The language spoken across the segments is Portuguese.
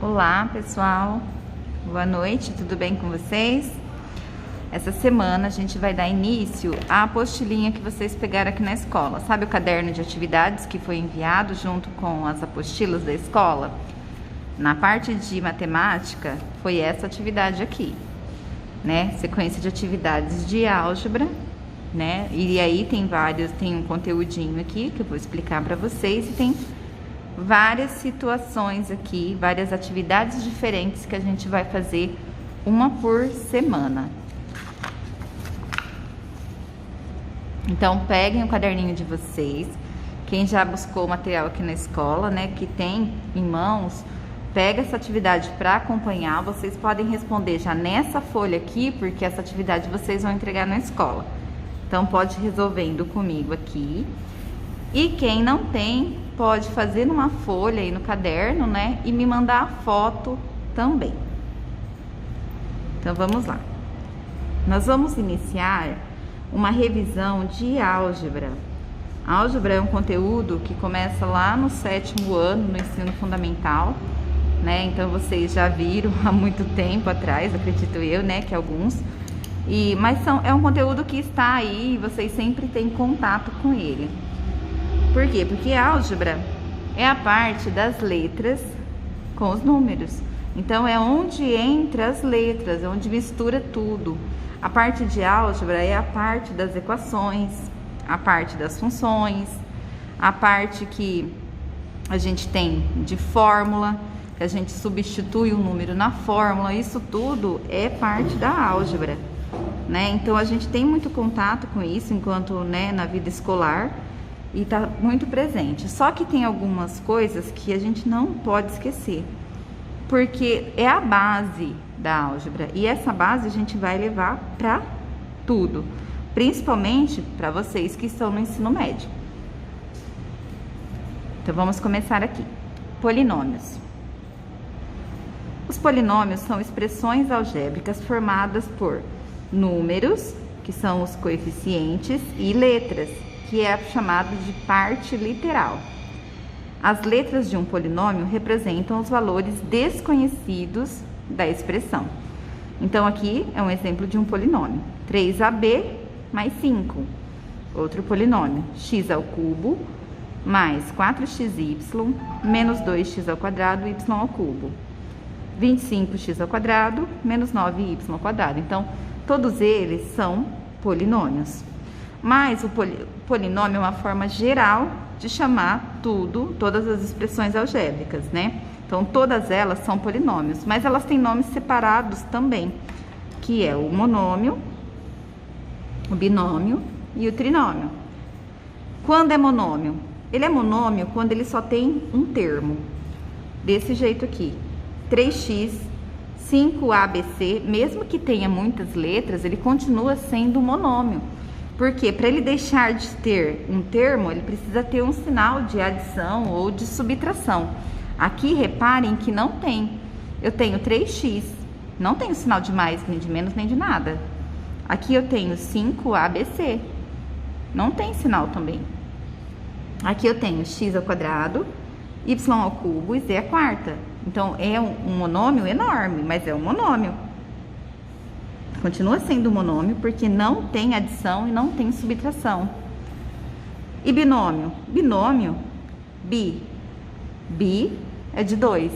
Olá, pessoal. Boa noite, tudo bem com vocês? Essa semana a gente vai dar início à apostilinha que vocês pegaram aqui na escola. Sabe o caderno de atividades que foi enviado junto com as apostilas da escola? Na parte de matemática, foi essa atividade aqui, né? Sequência de atividades de álgebra, né? E aí tem um conteúdinho aqui que eu vou explicar para vocês e tem várias situações aqui, várias atividades diferentes que a gente vai fazer uma por semana. Então, peguem o caderninho de vocês. Quem já buscou o material aqui na escola, né, que tem em mãos, pega essa atividade para acompanhar. Vocês podem responder já nessa folha aqui, porque essa atividade vocês vão entregar na escola. Então, pode ir resolvendo comigo aqui. E quem não tem, pode fazer numa folha aí no caderno, né? E me mandar a foto também. Então, vamos lá. Nós vamos iniciar uma revisão de álgebra. A álgebra é um conteúdo que começa lá no 7º ano, no ensino fundamental, né? Então, vocês já viram há muito tempo atrás, acredito eu, né? Que alguns. Mas é um conteúdo que está aí e vocês sempre têm contato com ele. Por quê? Porque a álgebra é a parte das letras com os números. Então, é onde entra as letras, é onde mistura tudo. A parte de álgebra é a parte das equações, a parte das funções, a parte que a gente tem de fórmula, que a gente substitui o número na fórmula. Isso tudo é parte da álgebra, né? Então, a gente tem muito contato com isso enquanto, né, na vida escolar. E tá muito presente. Só que tem algumas coisas que a gente não pode esquecer, porque é a base da álgebra. E essa base a gente vai levar para tudo, principalmente para vocês que estão no ensino médio. Então vamos começar aqui. Polinômios. Os polinômios são expressões algébricas formadas por números, que são os coeficientes, e letras, que é chamado de parte literal. As letras de um polinômio representam os valores desconhecidos da expressão. Então, aqui é um exemplo de um polinômio. 3ab mais 5. Outro polinômio. X ao cubo mais 4xy menos 2x ao quadrado y ao cubo. 25x ao quadrado menos 9y ao quadrado. Então, todos eles são polinômios. Mas o polinômio é uma forma geral de chamar todas as expressões algébricas, né? Então, todas elas são polinômios, mas elas têm nomes separados também, que é o monômio, o binômio e o trinômio. Quando é monômio? Ele é monômio quando ele só tem um termo, desse jeito aqui, 3x, 5abc, mesmo que tenha muitas letras, ele continua sendo monômio. Porque para ele deixar de ter um termo, ele precisa ter um sinal de adição ou de subtração. Aqui, reparem que não tem. Eu tenho 3x, não tenho sinal de mais, nem de menos, nem de nada. Aqui eu tenho 5abc, não tem sinal também. Aqui eu tenho x ao quadrado, y ao cubo e z à quarta. Então, é um monômio enorme, mas é um monômio. Continua sendo monômio porque não tem adição e não tem subtração. E binômio? Binômio, bi é de 2.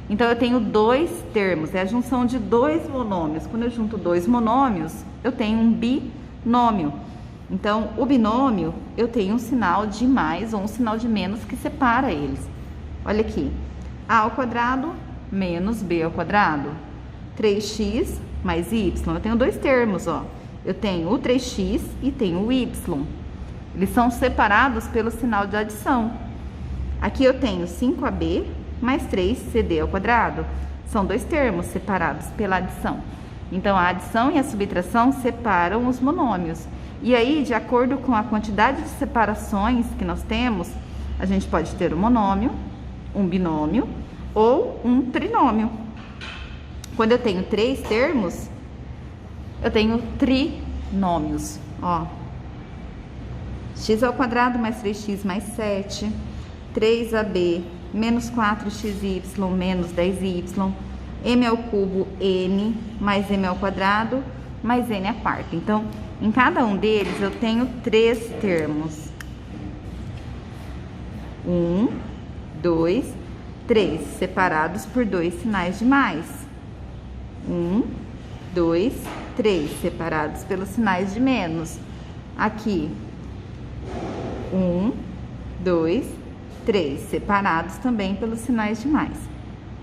Então, eu tenho dois termos, é a junção de dois monômios. Quando eu junto dois monômios, eu tenho um binômio. Então, o binômio, eu tenho um sinal de mais ou um sinal de menos que separa eles. Olha aqui, a ao quadrado menos b ao quadrado, 3x mais y. Eu tenho dois termos, ó. Eu tenho o 3x e tenho o y. Eles são separados pelo sinal de adição. Aqui eu tenho 5ab mais 3cd ao quadrado. São dois termos separados pela adição. Então, a adição e a subtração separam os monômios. E aí, de acordo com a quantidade de separações que nós temos, a gente pode ter um monômio, um binômio ou um trinômio. Quando eu tenho três termos, eu tenho trinômios, ó. X ao quadrado mais 3x mais 7, 3ab menos 4xy menos 10y, m ao cubo n mais m ao quadrado mais n à quarta. Então, em cada um deles eu tenho 3 termos. 1, 2, 3, separados por 2 sinais de mais. 1, 2, 3, separados pelos sinais de menos. Aqui, 1, 2, 3, separados também pelos sinais de mais.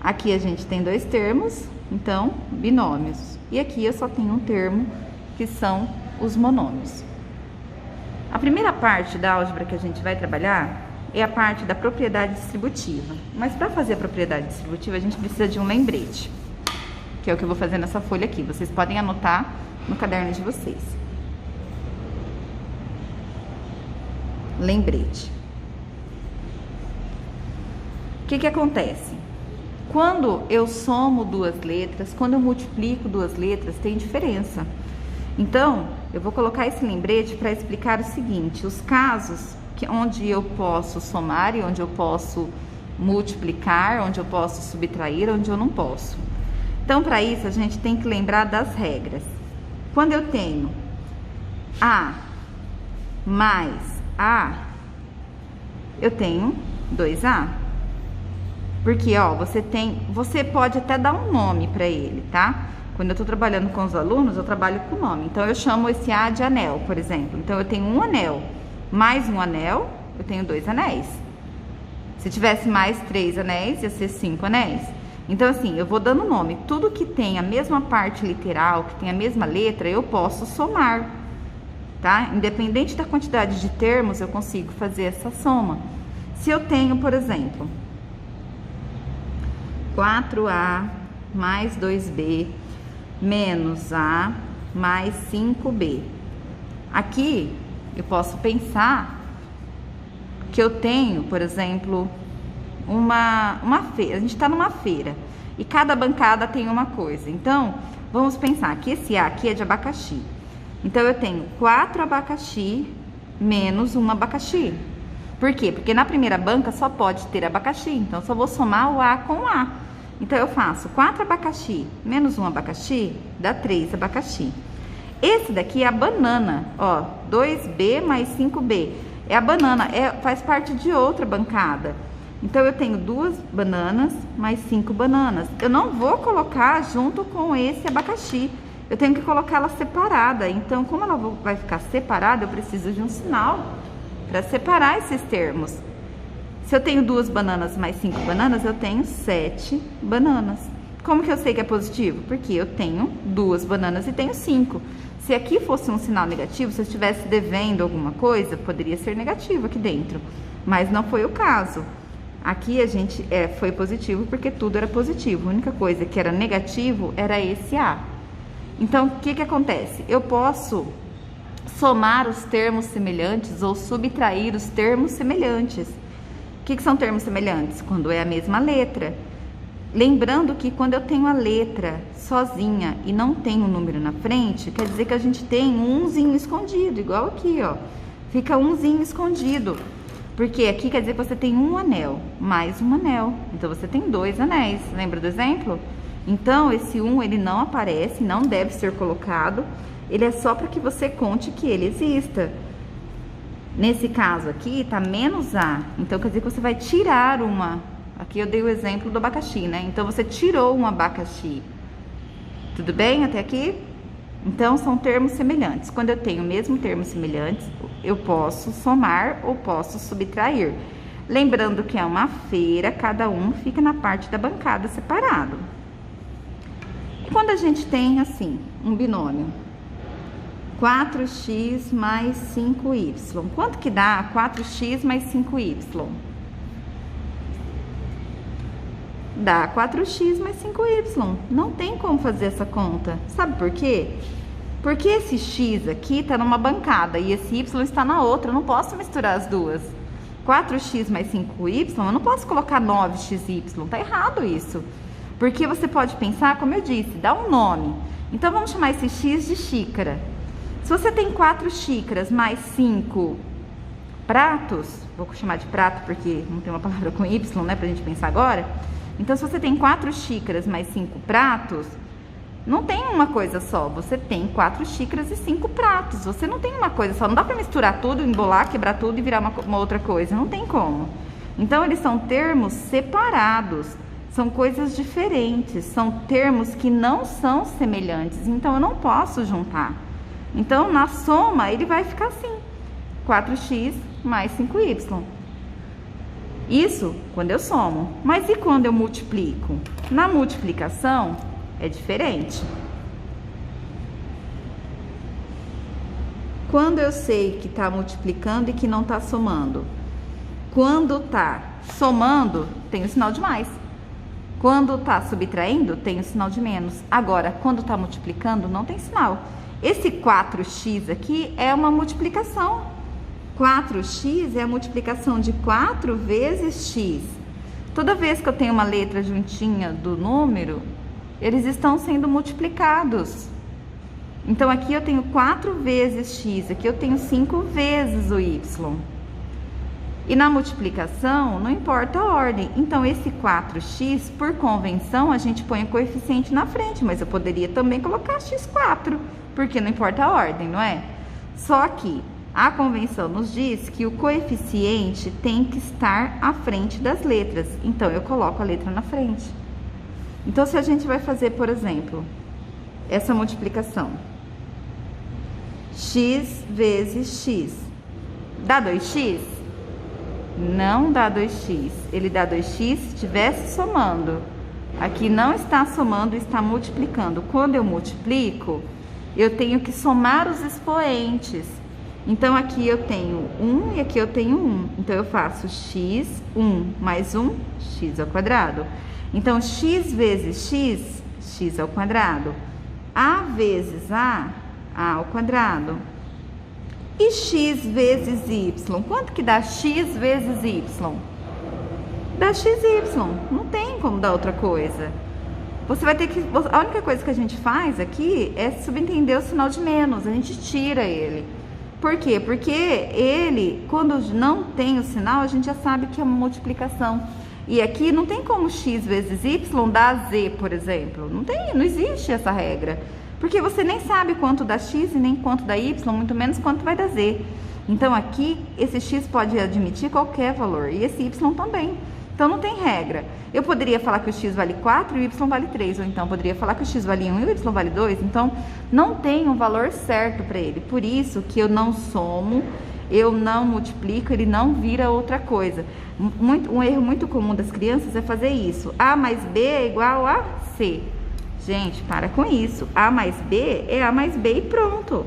Aqui a gente tem 2 termos, então, binômios. E aqui eu só tenho um termo, que são os monômios. A primeira parte da álgebra que a gente vai trabalhar é a parte da propriedade distributiva. Mas para fazer a propriedade distributiva, a gente precisa de um lembrete, que é o que eu vou fazer nessa folha aqui. Vocês podem anotar no caderno de vocês. Lembrete. O que acontece? Quando eu somo 2 letras, quando eu multiplico 2 letras, tem diferença. Então, eu vou colocar esse lembrete para explicar o seguinte: os casos onde eu posso somar e onde eu posso multiplicar, onde eu posso subtrair, onde eu não posso. Então, para isso, a gente tem que lembrar das regras. Quando eu tenho A mais A, eu tenho 2A. Porque, ó, você pode até dar um nome para ele, tá? Quando eu tô trabalhando com os alunos, eu trabalho com nome. Então, eu chamo esse A de anel, por exemplo. Então, eu tenho um anel mais um anel, eu tenho 2 anéis. Se tivesse mais 3 anéis, ia ser 5 anéis. Então, assim, eu vou dando nome. Tudo que tem a mesma parte literal, que tem a mesma letra, eu posso somar, tá? Independente da quantidade de termos, eu consigo fazer essa soma. Se eu tenho, por exemplo, 4A mais 2B menos A mais 5B. Aqui, eu posso pensar que eu tenho, por exemplo, uma feira. A gente está numa feira e cada bancada tem uma coisa. Então, vamos pensar que esse A aqui é de abacaxi. Então, eu tenho 4 abacaxi menos 1 abacaxi. Por quê? Porque na primeira banca só pode ter abacaxi. Então, só vou somar o A com o A. Então, eu faço 4 abacaxi menos 1 abacaxi, dá 3 abacaxi. Esse daqui é a banana, ó, 2B mais 5B. É a banana, faz parte de outra bancada. Então, eu tenho 2 bananas mais 5 bananas. Eu não vou colocar junto com esse abacaxi. Eu tenho que colocá-la separada. Então, como ela vai ficar separada, eu preciso de um sinal para separar esses termos. Se eu tenho 2 bananas mais 5 bananas, eu tenho 7 bananas. Como que eu sei que é positivo? Porque eu tenho 2 bananas e tenho 5. Se aqui fosse um sinal negativo, se eu estivesse devendo alguma coisa, poderia ser negativo aqui dentro. Mas não foi o caso. Aqui a gente foi positivo porque tudo era positivo. A única coisa que era negativo era esse A. Então, o que acontece? Eu posso somar os termos semelhantes ou subtrair os termos semelhantes. O que são termos semelhantes? Quando é a mesma letra. Lembrando que quando eu tenho a letra sozinha e não tenho um número na frente, quer dizer que a gente tem um umzinho escondido, igual aqui, ó. Fica umzinho escondido. Porque aqui quer dizer que você tem um anel, mais um anel. Então, você tem 2 anéis. Lembra do exemplo? Então, esse 1, ele não aparece, não deve ser colocado. Ele é só para que você conte que ele exista. Nesse caso aqui, tá menos A. Então, quer dizer que você vai tirar uma... Aqui eu dei o exemplo do abacaxi, né? Então, você tirou um abacaxi. Tudo bem até aqui? Então, são termos semelhantes. Quando eu tenho o mesmo termos semelhantes, eu posso somar ou posso subtrair. Lembrando que é uma feira, cada um fica na parte da bancada separado. E quando a gente tem, assim, um binômio, 4x mais 5y. Quanto que dá 4x mais 5y? Dá 4x mais 5y. Não tem como fazer essa conta. Sabe por quê? Porque esse x aqui tá numa bancada e esse y está na outra. Eu não posso misturar as duas. 4x mais 5y, eu não posso colocar 9xy. Tá errado isso. Porque você pode pensar, como eu disse, dá um nome. Então, vamos chamar esse x de xícara. Se você tem 4 xícaras mais 5 pratos, vou chamar de prato porque não tem uma palavra com Y, né, pra gente pensar agora. Então, se você tem 4 xícaras mais 5 pratos, não tem uma coisa só, você tem 4 xícaras e 5 pratos. Você não tem uma coisa só, não dá pra misturar tudo, embolar, quebrar tudo e virar uma outra coisa, não tem como. Então, eles são termos separados, são coisas diferentes, são termos que não são semelhantes, então eu não posso juntar. Então, na soma, ele vai ficar assim, 4x mais 5y. Isso quando eu somo. Mas e quando eu multiplico? Na multiplicação, é diferente. Quando eu sei que está multiplicando e que não está somando? Quando está somando, tem o sinal de mais. Quando está subtraindo, tem o sinal de menos. Agora, quando está multiplicando, não tem sinal. Esse 4x aqui é uma multiplicação. 4x é a multiplicação de 4 vezes x. Toda vez que eu tenho uma letra juntinha do número, eles estão sendo multiplicados. Então, aqui eu tenho 4 vezes x, aqui eu tenho 5 vezes o y. E na multiplicação, não importa a ordem. Então, esse 4x, por convenção, a gente põe o coeficiente na frente, mas eu poderia também colocar x4, porque não importa a ordem, não é? Só que a convenção nos diz que o coeficiente tem que estar à frente das letras. Então, eu coloco a letra na frente. Então, se a gente vai fazer, por exemplo, essa multiplicação, x vezes x, dá 2x? Não dá 2x, ele dá 2x se estivesse somando. Aqui não está somando, está multiplicando. Quando eu multiplico, eu tenho que somar os expoentes. Então, aqui eu tenho 1 e aqui eu tenho 1. Então, eu faço x, 1 mais 1, x ao quadrado. Então, x vezes x, x ao quadrado. A vezes a ao quadrado. E x vezes y, quanto que dá x vezes y? Dá xy, não tem como dar outra coisa. Você vai ter que, a única coisa que a gente faz aqui é subentender o sinal de menos, a gente tira ele. Por quê? Porque ele, quando não tem o sinal, a gente já sabe que é uma multiplicação. E aqui não tem como x vezes y dar z, por exemplo. Não existe essa regra. Porque você nem sabe quanto dá x e nem quanto dá y, muito menos quanto vai dar z. Então, aqui, esse x pode admitir qualquer valor e esse y também. Então, não tem regra. Eu poderia falar que o x vale 4 e o y vale 3, ou então poderia falar que o x vale 1 e o y vale 2. Então, não tem um valor certo para ele. Por isso que eu não somo, eu não multiplico, ele não vira outra coisa. Um erro muito comum das crianças é fazer isso. A mais B é igual a C. Gente, para com isso. A mais B é A mais B e pronto.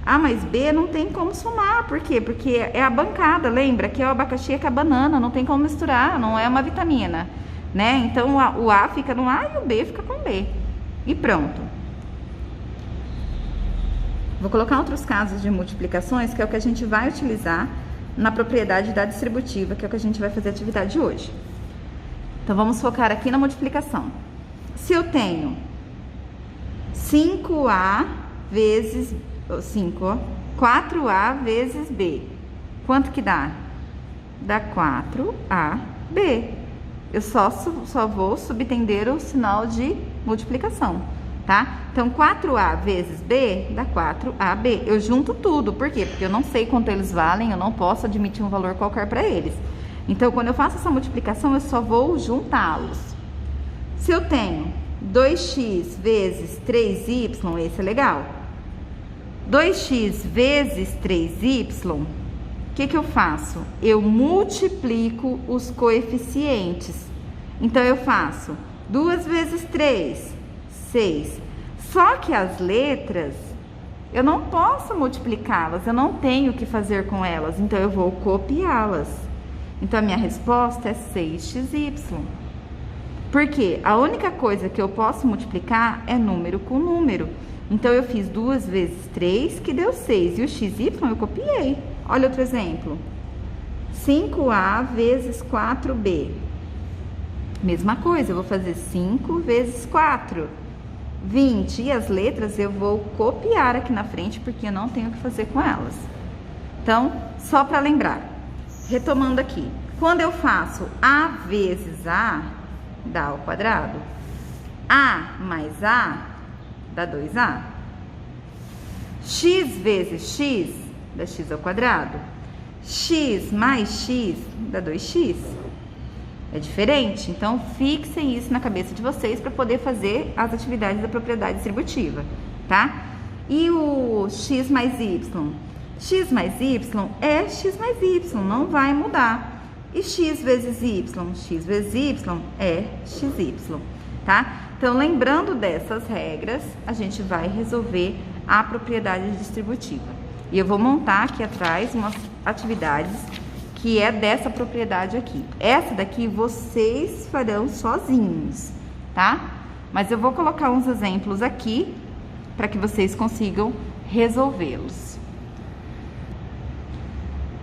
A mais B não tem como somar. Por quê? Porque é a bancada, lembra? Que é o abacaxi, que é a banana. Não tem como misturar, não é uma vitamina, né? Então, o A fica no A e o B fica com B. E pronto. Vou colocar outros casos de multiplicações, que é o que a gente vai utilizar na propriedade da distributiva, que é o que a gente vai fazer a atividade de hoje. Então, vamos focar aqui na multiplicação. Se eu tenho 5A vezes 4A vezes B, quanto que dá? Dá 4AB. Eu só vou subentender o sinal de multiplicação, tá? Então, 4A vezes B dá 4AB. Eu junto tudo, por quê? Porque eu não sei quanto eles valem, eu não posso admitir um valor qualquer para eles. Então, quando eu faço essa multiplicação, eu só vou juntá-los. Se eu tenho 2x vezes 3y, esse é legal. 2x vezes 3y, o que eu faço? Eu multiplico os coeficientes. Então, eu faço 2 vezes 3, 6. Só que as letras, eu não posso multiplicá-las, eu não tenho o que fazer com elas. Então, eu vou copiá-las. Então, a minha resposta é 6xy. Por quê? A única coisa que eu posso multiplicar é número com número. Então, eu fiz 2 vezes 3, que deu 6. E o xy eu copiei. Olha outro exemplo. 5A vezes 4B. Mesma coisa, eu vou fazer 5 vezes 4. 20. E as letras eu vou copiar aqui na frente, porque eu não tenho o que fazer com elas. Então, só para lembrar. retomando aqui. Quando eu faço A vezes A, dá ao quadrado. A mais A, dá 2A. X vezes X, dá X ao quadrado. X mais X, dá 2X. É diferente? Então, fixem isso na cabeça de vocês para poder fazer as atividades da propriedade distributiva, tá? E o X mais Y? X mais Y é X mais Y, não vai mudar. E X vezes Y? X vezes Y é XY, tá? Então, lembrando dessas regras, a gente vai resolver a propriedade distributiva. E eu vou montar aqui atrás umas atividades que é dessa propriedade aqui. Essa daqui vocês farão sozinhos, tá? Mas eu vou colocar uns exemplos aqui para que vocês consigam resolvê-los.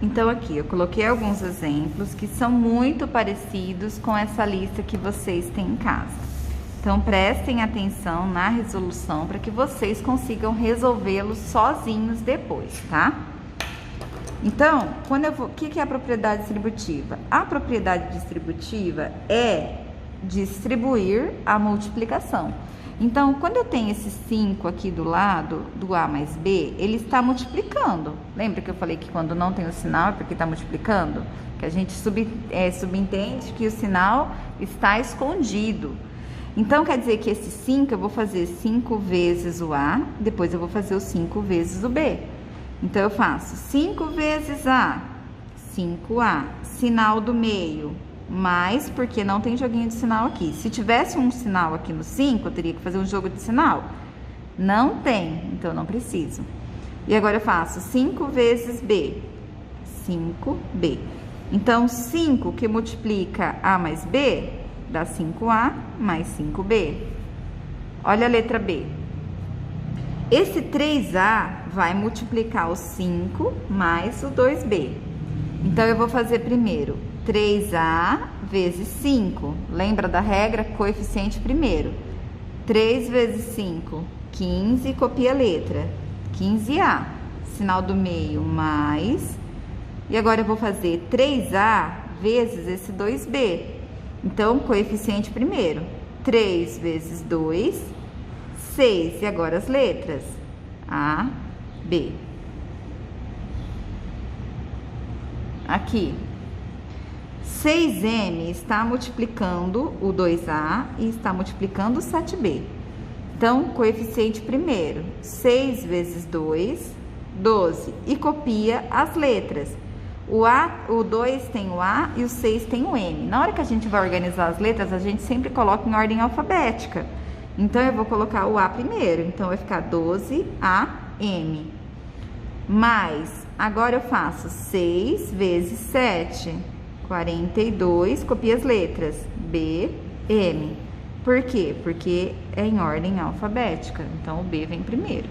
Então, aqui eu coloquei alguns exemplos que são muito parecidos com essa lista que vocês têm em casa. Então, prestem atenção na resolução para que vocês consigam resolvê-los sozinhos depois, tá? Então, o que é a propriedade distributiva? A propriedade distributiva é distribuir a multiplicação. Então, quando eu tenho esse 5 aqui do lado do A mais B, ele está multiplicando. Lembra que eu falei que quando não tem o sinal é porque está multiplicando? Que a gente subentende que o sinal está escondido. Então, quer dizer que esse 5 eu vou fazer 5 vezes o A, depois eu vou fazer o 5 vezes o B. Então, eu faço 5 vezes A, 5A, sinal do meio, mais, porque não tem joguinho de sinal aqui. Se tivesse um sinal aqui no 5, eu teria que fazer um jogo de sinal. Não tem, então não preciso. E agora eu faço 5 vezes B, 5B. Então, 5 que multiplica A mais B, dá 5A mais 5B. Olha a letra B. Esse 3A vai multiplicar o 5 mais o 2B. Então, eu vou fazer primeiro 3A vezes 5. Lembra da regra? Coeficiente primeiro. 3 vezes 5, 15, copia a letra. 15A. Sinal do meio, mais. E agora, eu vou fazer 3A vezes esse 2B. Então, coeficiente primeiro. 3 vezes 2, 6. E agora as letras. A, B. Aqui. 6M está multiplicando o 2A e está multiplicando o 7B. Então, coeficiente primeiro. 6 vezes 2, 12. E copia as letras. O 2 tem o A e o 6 tem o M. Na hora que a gente vai organizar as letras, a gente sempre coloca em ordem alfabética. Então, eu vou colocar o A primeiro. Então, vai ficar 12AM. Mais, agora eu faço 6 vezes 7, 42, copia as letras, B, M. Por quê? Porque é em ordem alfabética. Então, o B vem primeiro.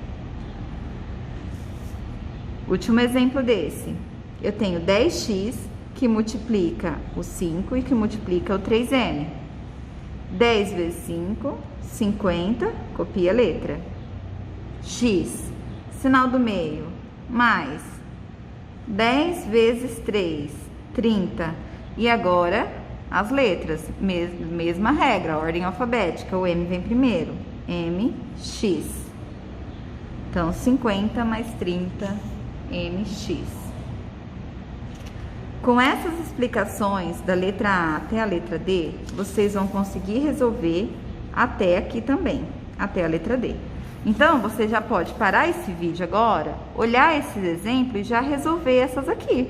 Último exemplo desse. Eu tenho 10x que multiplica o 5 e que multiplica o 3m. 10 vezes 5, 50, copia a letra. X, sinal do meio, mais 10 vezes 3, 30. E agora, as letras, mesma regra, ordem alfabética, o M vem primeiro, MX. Então, 50 mais 30, MX. Com essas explicações da letra A até a letra D, vocês vão conseguir resolver até aqui também, até a letra D. Então, você já pode parar esse vídeo agora, olhar esses exemplos e já resolver essas aqui,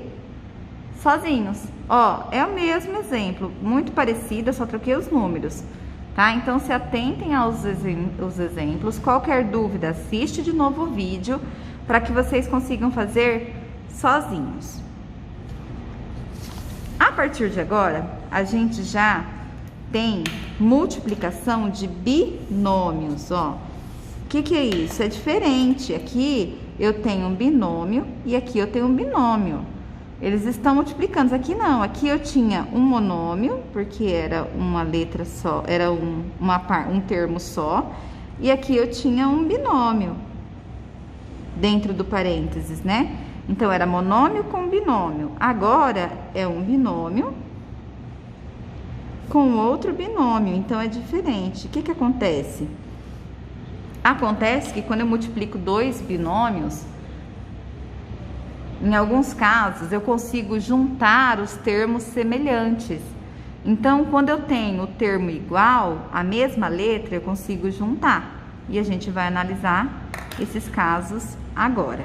sozinhos. Ó, é o mesmo exemplo, muito parecido, eu só troquei os números, tá? Então, se atentem aos exemplos. Qualquer dúvida, assiste de novo o vídeo para que vocês consigam fazer sozinhos. A partir de agora, a gente já tem multiplicação de binômios, ó. O que é isso? É diferente. Aqui eu tenho um binômio e aqui eu tenho um binômio. Eles estão multiplicando. Aqui não. Aqui eu tinha um monômio, porque era uma letra só, era um termo só. E aqui eu tinha um binômio dentro do parênteses, né? Então, era monômio com binômio. Agora, é um binômio com outro binômio. Então, é diferente. O que que acontece? Acontece que quando eu multiplico dois binômios, em alguns casos, eu consigo juntar os termos semelhantes. Então, quando eu tenho o termo igual, a mesma letra, eu consigo juntar. E a gente vai analisar esses casos agora.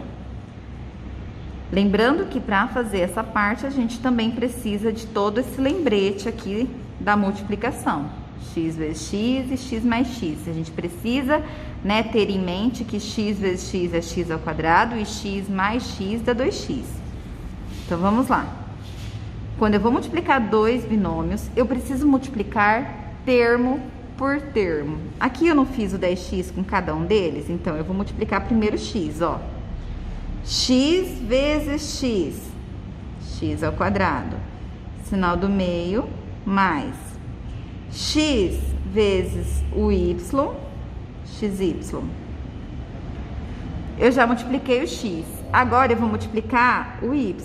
Lembrando que para fazer essa parte, a gente também precisa de todo esse lembrete aqui da multiplicação. X vezes x e x mais x. A gente precisa, né, ter em mente que x vezes x é x ao quadrado e x mais x dá 2x. Então, vamos lá. Quando eu vou multiplicar dois binômios, eu preciso multiplicar termo por termo. Aqui eu não fiz o 10x com cada um deles, então eu vou multiplicar primeiro x, ó. X vezes x, x ao quadrado, sinal do meio, mais x vezes o y, xy. Eu já multipliquei o x, agora eu vou multiplicar o y.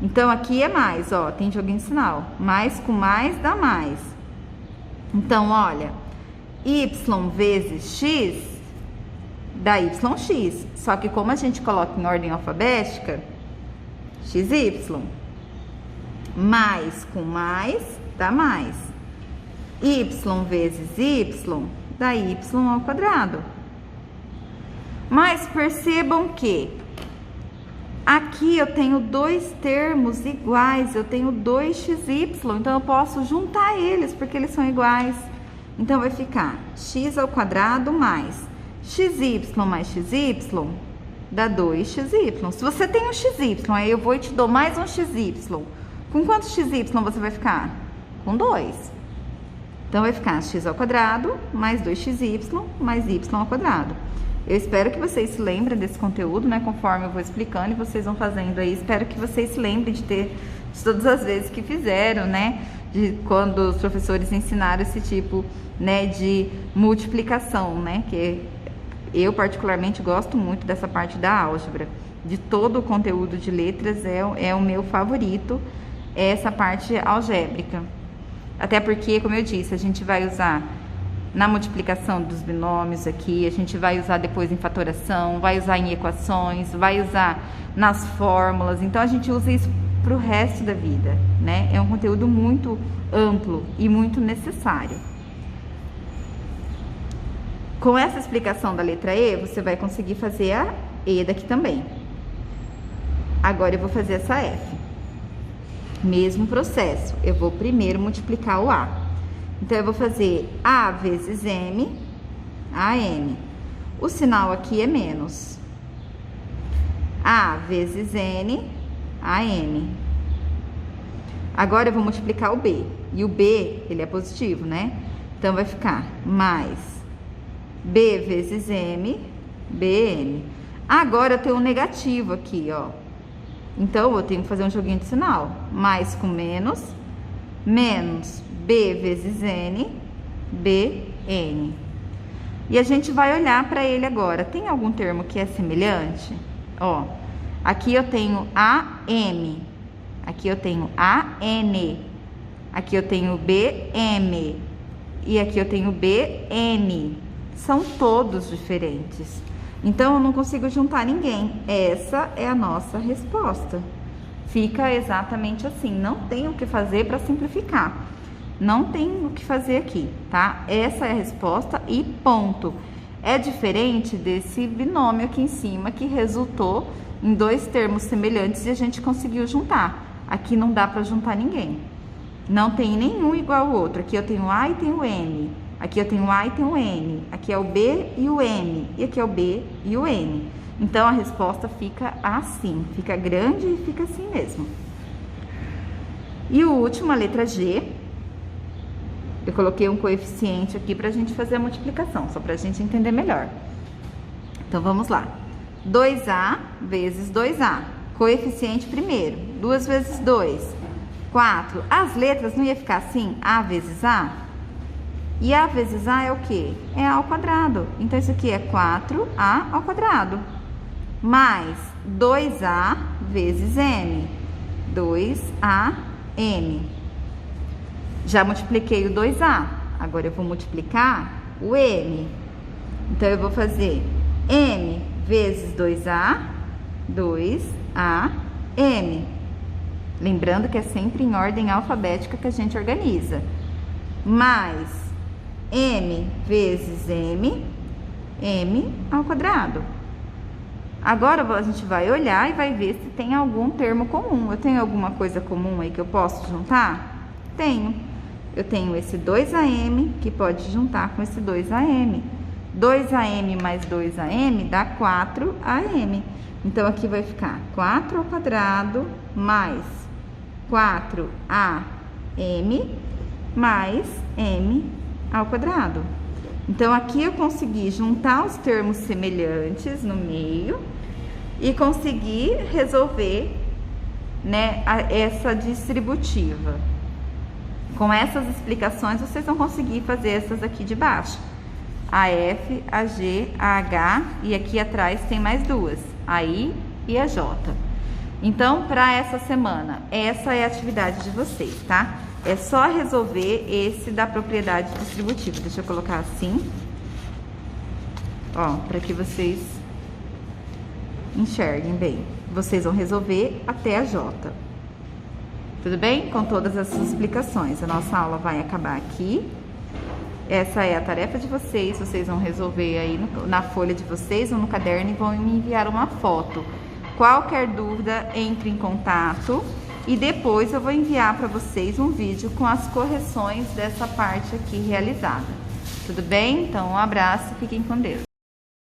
Então, aqui é mais, ó, tem joguinho de sinal. Mais com mais dá mais. Então, olha, y vezes x dá yx. Só que como a gente coloca em ordem alfabética, xy. Mais com mais dá mais. Y vezes y dá y ao quadrado. Mas percebam que aqui eu tenho dois termos iguais, eu tenho 2xy, então eu posso juntar eles, porque eles são iguais. Então, vai ficar x ao quadrado mais xy mais xy dá 2xy. Se você tem um xy, aí eu vou e te dou mais um xy. Com quantos xy você vai ficar? Com 2. Então, vai ficar x ao quadrado mais 2xy mais y ao quadrado. Eu espero que vocês se lembrem desse conteúdo, né? Conforme eu vou explicando e vocês vão fazendo aí. Espero que vocês se lembrem de todas as vezes que fizeram, né? De quando os professores ensinaram esse tipo, né, de multiplicação, né? Que eu particularmente gosto muito dessa parte da álgebra. De todo o conteúdo de letras é o meu favorito, é essa parte algébrica. Até porque, como eu disse, a gente vai usar na multiplicação dos binômios aqui, a gente vai usar depois em fatoração, vai usar em equações, vai usar nas fórmulas. Então, a gente usa isso para o resto da vida, né? É um conteúdo muito amplo e muito necessário. Com essa explicação da letra E, você vai conseguir fazer a E daqui também. Agora, eu vou fazer essa F. Mesmo processo, eu vou primeiro multiplicar o A. Então, eu vou fazer A vezes M, AM. O sinal aqui é menos. A vezes N, AM. Agora, eu vou multiplicar o B. E o B, ele é positivo, né? Então, vai ficar mais B vezes M, BM. Agora, eu tenho um negativo aqui, ó. Então, eu tenho que fazer um joguinho de sinal. Mais com menos, menos B vezes N, BN. E a gente vai olhar para ele agora. Tem algum termo que é semelhante? Ó, aqui eu tenho AM, aqui eu tenho AN, aqui eu tenho BM e aqui eu tenho BN. São todos diferentes. Então, eu não consigo juntar ninguém. Essa é a nossa resposta. Fica exatamente assim. Não tem o que fazer para simplificar. Não tem o que fazer aqui, tá? Essa é a resposta e ponto. É diferente desse binômio aqui em cima, que resultou em dois termos semelhantes e a gente conseguiu juntar. Aqui não dá para juntar ninguém. Não tem nenhum igual ao outro. Aqui eu tenho A e tenho N. Aqui eu tenho A e tenho N. Aqui é o B e o M. E aqui é o B e o N. Então, a resposta fica assim. Fica grande e fica assim mesmo. E o último, a letra G. Eu coloquei um coeficiente aqui pra gente fazer a multiplicação, só pra gente entender melhor. Então, vamos lá. 2A vezes 2A. Coeficiente primeiro. 2 vezes 2. 4. As letras não ia ficar assim? A vezes A? E A vezes A é o quê? É A ao quadrado. Então, isso aqui é 4A ao quadrado. mais 2A vezes M. 2AM. Já multipliquei o 2A. Agora eu vou multiplicar o M. Então, eu vou fazer M vezes 2A, 2AM. Lembrando que é sempre em ordem alfabética que a gente organiza. Mais M vezes M, M ao quadrado. Agora, a gente vai olhar e vai ver se tem algum termo comum. Eu tenho alguma coisa comum aí que eu posso juntar? Tenho. Eu tenho esse 2AM, que pode juntar com esse 2AM. 2AM mais 2AM dá 4AM. Então, aqui vai ficar 4 ao quadrado mais 4AM mais M ao quadrado. Então, aqui eu consegui juntar os termos semelhantes no meio e consegui resolver, né, essa distributiva. Com essas explicações, vocês vão conseguir fazer essas aqui de baixo. A F, a G, a H e aqui atrás tem mais duas, a I e a J. Então, para essa semana, essa é a atividade de vocês, tá? É só resolver esse da propriedade distributiva. Deixa eu colocar assim, ó, para que vocês enxerguem bem. Vocês vão resolver até a J. Tudo bem? Com todas essas explicações. A nossa aula vai acabar aqui. Essa é a tarefa de vocês. Vocês vão resolver aí na folha de vocês ou no caderno e vão me enviar uma foto. Qualquer dúvida, entre em contato e depois eu vou enviar para vocês um vídeo com as correções dessa parte aqui realizada. Tudo bem? Então, um abraço e fiquem com Deus.